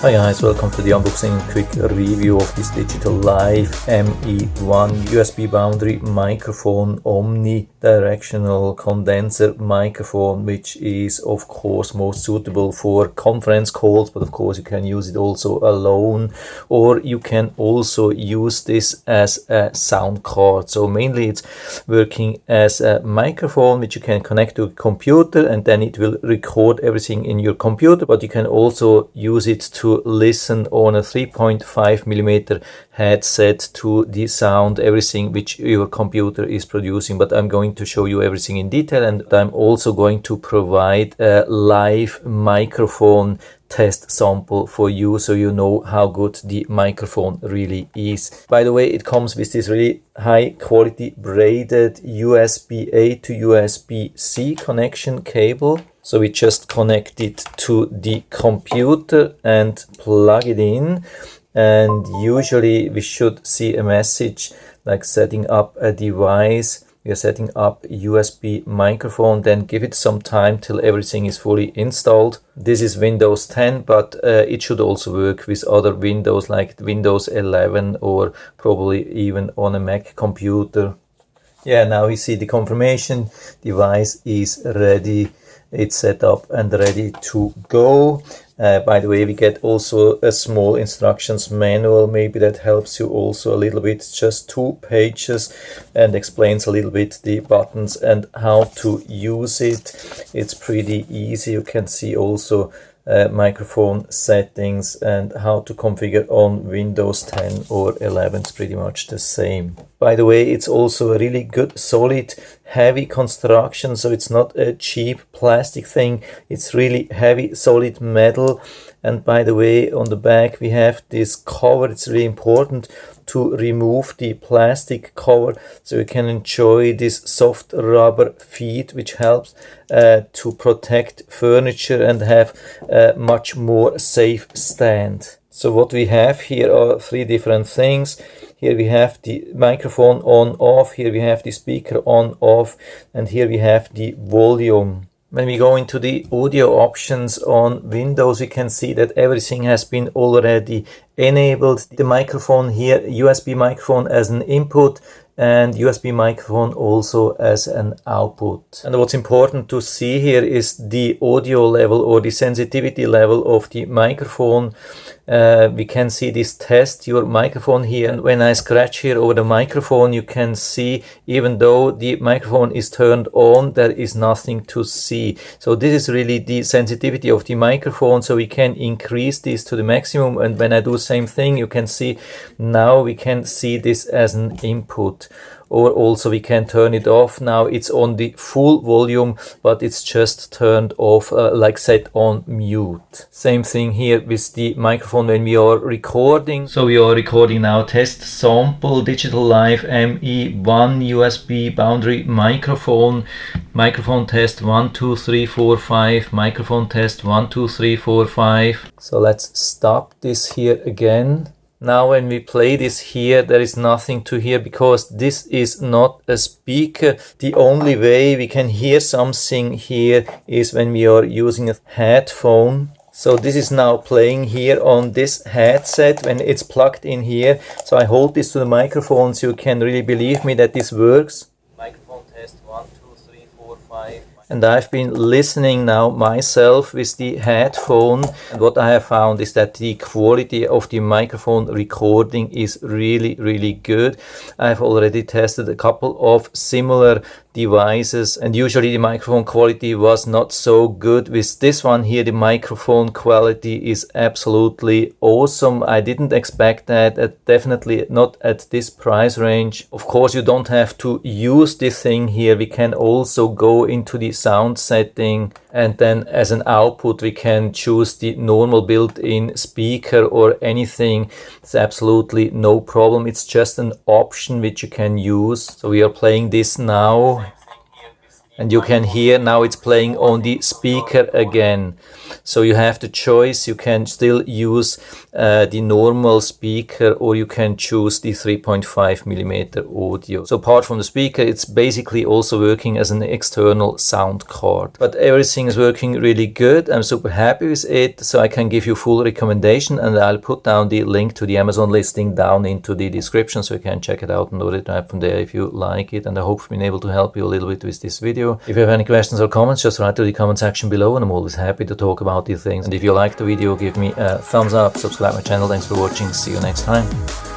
Hi guys, welcome to the unboxing quick review of this DigitalLife ME1 USB boundary microphone, omni-directional condenser microphone, which is of course most suitable for conference calls, but of course you can use it also alone, or you can also use this as a sound card. So mainly it's working as a microphone which you can connect to a computer, and then it will record everything in your computer, but you can also use it to listen on a 3.5mm headset to the sound, everything which your computer is producing. But I'm going to show you everything in detail, and I'm also going to provide a live microphone test sample for you, so you know how good the microphone really is. By the way, it comes with this really high quality braided USB-A to USB-C connection cable. So we just connect it to the computer and plug it in, and usually we should see a message like setting up a device. We are setting up a USB microphone, then give it some time till everything is fully installed. This is Windows 10, but it should also work with other Windows like Windows 11 or probably even on a Mac computer. Yeah, now we see the confirmation. Device is ready. It's set up and ready to go. By the way, we get also a small instructions manual. Maybe that helps you also a little bit. It's just 2 pages and explains a little bit the buttons and how to use it. It's pretty easy. You can see also microphone settings and how to configure on Windows 10 or 11. It's pretty much the same. By the way, it's also a really good, solid, heavy construction, so it's not a cheap plastic thing. It's really heavy, solid metal. And by the way, on the back we have this cover. It's really important to remove the plastic cover so you can enjoy this soft rubber feet, which helps to protect furniture and have a much more safe stand. So what we have here are 3 different things. Here we have the microphone on off, here we have the speaker on off, and here we have the volume. When we go into the audio options on Windows, we can see that everything has been already enabled. The microphone here, USB microphone as an input, and USB microphone also as an output. And what's important to see here is the audio level or the sensitivity level of the microphone. We can see this test your microphone here, and when I scratch here over the microphone, you can see even though the microphone is turned on, there is nothing to see. So this is really the sensitivity of the microphone, so we can increase this to the maximum, and when I do same thing, you can see now we can see this as an input. Or also we can turn it off. Now it's on the full volume, but it's just turned off, like set on mute. Same thing here with the microphone when we are recording. So we are recording now test sample DigitalLife ME1 USB boundary microphone. Microphone test 1 2 3 4 5. Microphone test 1 2 3 4 5. So let's stop this here again. Now when we play this here, there is nothing to hear because this is not a speaker. The only way we can hear something here is when we are using a headphone. So this is now playing here on this headset when it's plugged in here. So I hold this to the microphone so you can really believe me that this works. Microphone test 1 2 3 4 5. And I've been listening now myself with the headphone, and what I have found is that the quality of the microphone recording is really good. I've already tested a couple of similar devices, and usually the microphone quality was not so good. With this one here, the microphone quality is absolutely awesome. I didn't expect that, definitely not at this price range. Of course, you don't have to use this thing here. We can also go into the sound setting, and then as an output we can choose the normal built-in speaker or anything. It's absolutely no problem. It's just an option which you can use. So we are playing this now. And you can hear now it's playing on the speaker again. So you have the choice. You can still use the normal speaker, or you can choose the 3.5mm audio. So apart from the speaker, it's basically also working as an external sound card. But everything is working really good. I'm super happy with it. So I can give you full recommendation, and I'll put down the link to the Amazon listing down into the description, so you can check it out and order it right from there if you like it. And I hope I've been able to help you a little bit with this video. If you have any questions or comments, just write to the comment section below, and I'm always happy to talk about these things. And if you liked the video, give me a thumbs up, subscribe my channel. Thanks for watching. See you next time.